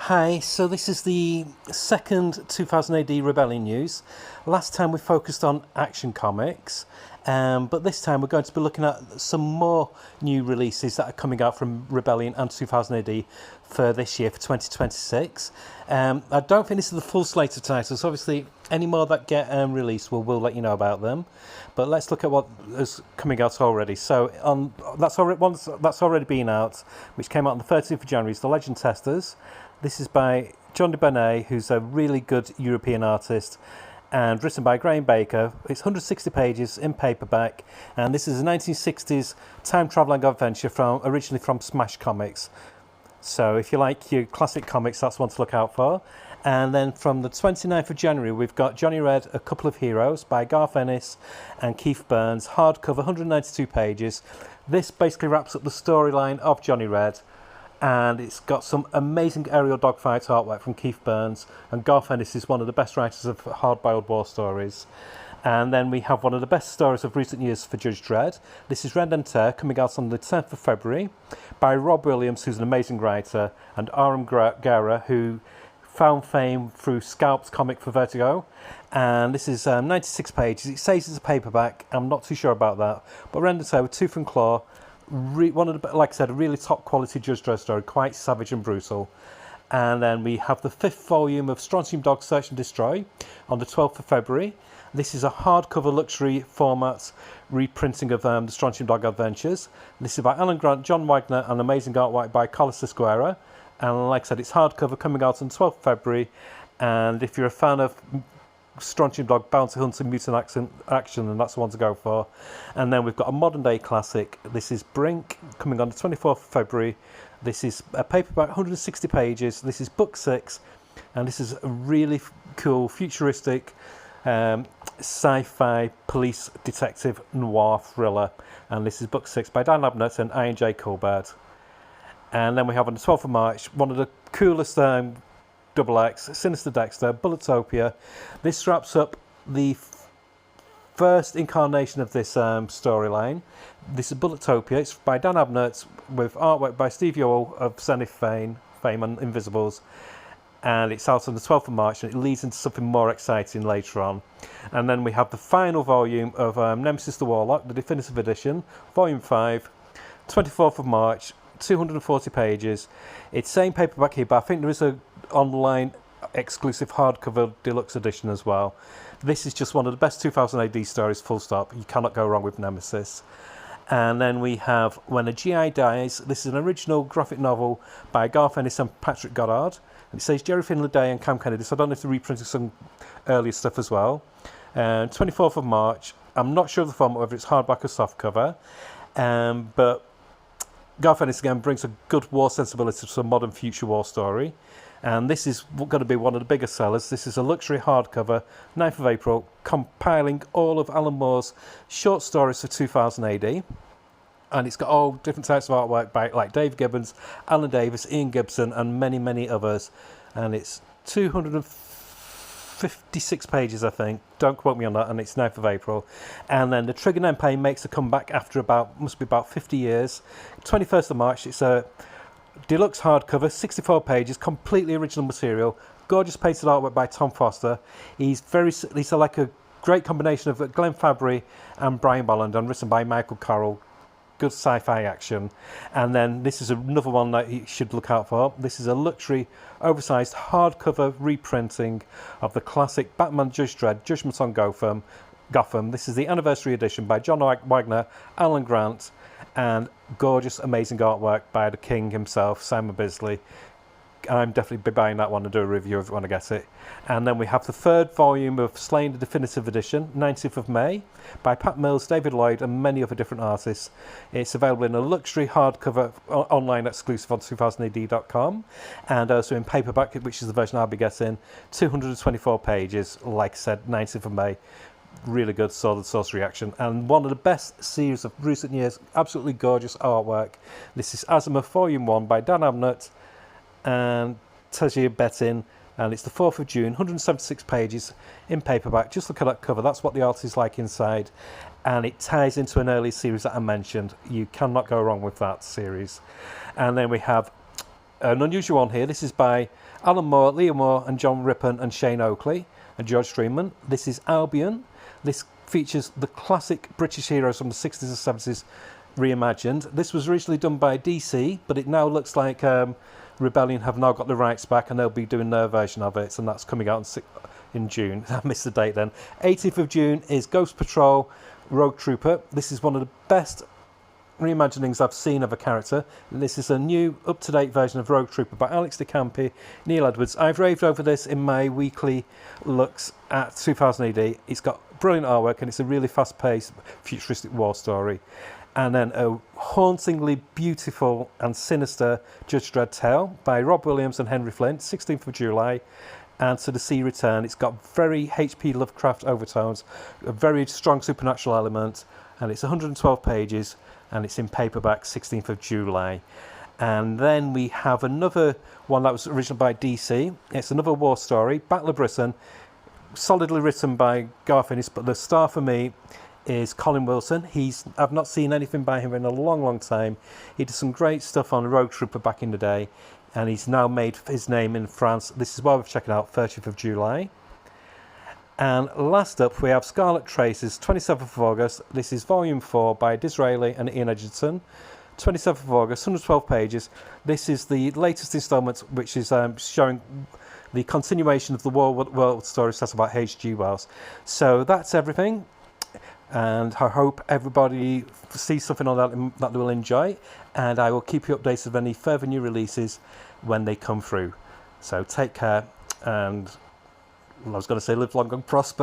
Hi, so this is the second 2000 AD Rebellion news. Last time we focused on Action Comics, but this time we're going to be looking at some more new releases that are coming out from Rebellion and 2000 AD for this year, for 2026. I don't think this is the full slate of titles. Obviously, any more that get released, we'll let you know about them. But let's look at what is coming out already. So that's already been out, which came out on the 13th of January, is The Legend Testers. This is by John DeBernay, who's a really good European artist, and written by Graham Baker. It's 160 pages in paperback, and this is a 1960s time-travelling adventure originally from Smash Comics. So if you like your classic comics, that's one to look out for. And then from the 29th of January, we've got Johnny Red, A Couple of Heroes by Garth Ennis and Keith Burns, hardcover, 192 pages. This basically wraps up the storyline of Johnny Red, and it's got some amazing aerial dogfight artwork from Keith Burns, and Garth Ennis is one of the best writers of hard-boiled war stories. And then we have one of the best stories of recent years for Judge Dredd. This is Rend and Tear, coming out on the 10th of February, by Rob Williams, who's an amazing writer, and Aram Gara, who found fame through Scalp's comic for Vertigo. And this is 96 pages. It says it's a paperback. I'm not too sure about that. But Rend and Tear with Tooth and Claw, like I said, a really top quality Judge Dredd story, quite savage and brutal. And then we have the 5th volume of Strontium Dog Search and Destroy on the 12th of February. This is a hardcover luxury format reprinting of the Strontium Dog Adventures. This is by Alan Grant, John Wagner, and amazing artwork by Carlos Esquerra. And like I said, it's hardcover, coming out on the 12th of February. And if you're a fan of Strontium Dog Bounty Hunter Mutant Action, and that's the one to go for. And then we've got a modern day classic. This is Brink, coming on the 24th of February. This is a paperback, 160 pages. This is book 6, and this is a really cool futuristic sci-fi police detective noir thriller, and this is book 6 by Dan Abnett and Ian J. Colbert. And then we have on the 12th of March one of the coolest Double X, Sinister Dexter, Bulletopia. This wraps up the first incarnation of this storyline. This is Bulletopia. It's by Dan Abnett with artwork by Steve Yoel of Zenith fame and Invisibles. And it's out on the 12th of March, and it leads into something more exciting later on. And then we have the final volume of Nemesis the Warlock, the definitive edition, volume 5, 24th of March, 240 pages. It's same paperback here, but I think there is a online exclusive hardcover deluxe edition as well. This is just one of the best 2000 AD stories, full stop. You cannot go wrong with Nemesis. And then we have When a GI Dies. This is an original graphic novel by Garth Ennis and Patrick Goddard. And it says Jerry Finley Day and Cam Kennedy, so I don't know if they're reprinting some earlier stuff as well. 24th of March. I'm not sure of the format, whether it's hardback or softcover. But Garth Ennis again brings a good war sensibility to a modern future war story. And this is going to be one of the bigger sellers. This is a luxury hardcover, 9th of April, compiling all of Alan Moore's short stories for 2000 AD. And it's got all different types of artwork by like Dave Gibbons, Alan Davis, Ian Gibson, and many, many others. And it's 256 pages, I think. Don't quote me on that. And it's 9th of April. And then the Trigger Empire makes a comeback after must be about 50 years. 21st of March, it's a deluxe hardcover, 64 pages, completely original material, gorgeous painted artwork by Tom Foster. He's like a great combination of Glenn Fabry and Brian Bolland, and written by Michael Carroll. Good sci-fi action. And then this is another one that you should look out for. This is a luxury, oversized hardcover reprinting of the classic Batman Judge Dredd, Judgment on Gotham. This is the anniversary edition by John Wagner, Alan Grant, and gorgeous, amazing artwork by the king himself, Simon Bisley. I'm definitely buying that one and do a review if you want to get it. And then we have the 3rd volume of Slain, the definitive edition, 19th of May, by Pat Mills, David Lloyd, and many other different artists. It's available in a luxury hardcover online exclusive on 2000AD.com, and also in paperback, which is the version I'll be getting, 224 pages, like I said, 19th of May. Really good Sword and Sorcery action, and one of the best series of recent years. Absolutely gorgeous artwork. This is Azimuth Volume 1 by Dan Abnett and Tajir Bettin, and it's the 4th of June, 176 pages in paperback. Just look at that cover. That's what the art is like inside, and it ties into an early series that I mentioned. You cannot go wrong with that series. And then we have an unusual one here. This is by Alan Moore, Leo Moore, and John Rippon, and Shane Oakley, and George Streamman. This is Albion. This features the classic British heroes from the 60s and 70s reimagined. This was originally done by DC, but it now looks like Rebellion have now got the rights back, and they'll be doing their version of it, and that's coming out in June. I missed the date then. 18th of June is Ghost Patrol Rogue Trooper. This is one of the best reimaginings I've seen of a character. This is a new, up-to-date version of Rogue Trooper by Alex de Campi, Neil Edwards. I've raved over this in my weekly looks at 2000 AD. It's got brilliant artwork, and it's a really fast-paced, futuristic war story. And then a hauntingly beautiful and sinister Judge Dredd tale by Rob Williams and Henry Flint, 16th of July. And To the Sea Return. It's got very H.P. Lovecraft overtones, a very strong supernatural element, and it's 112 pages, and it's in paperback, 16th of July. And then we have another one that was originally by DC. It's another war story, Battle of Britain, solidly written by Garth Ennis, but the star for me is Colin Wilson. I've not seen anything by him in a long, long time. He did some great stuff on Rogue Trooper back in the day, and he's now made his name in France. This is why we're checking out, 30th of July. And last up, we have Scarlet Traces, 27th of August. This is Volume 4 by Disraeli and Ian Edgerton. 27th of August, 112 pages. This is the latest instalment, which is showing the continuation of the world story set about H.G. Wells. So that's everything. And I hope everybody sees something on that they will enjoy. And I will keep you updated of any further new releases when they come through. So take care, and I was going to say live long and prosper.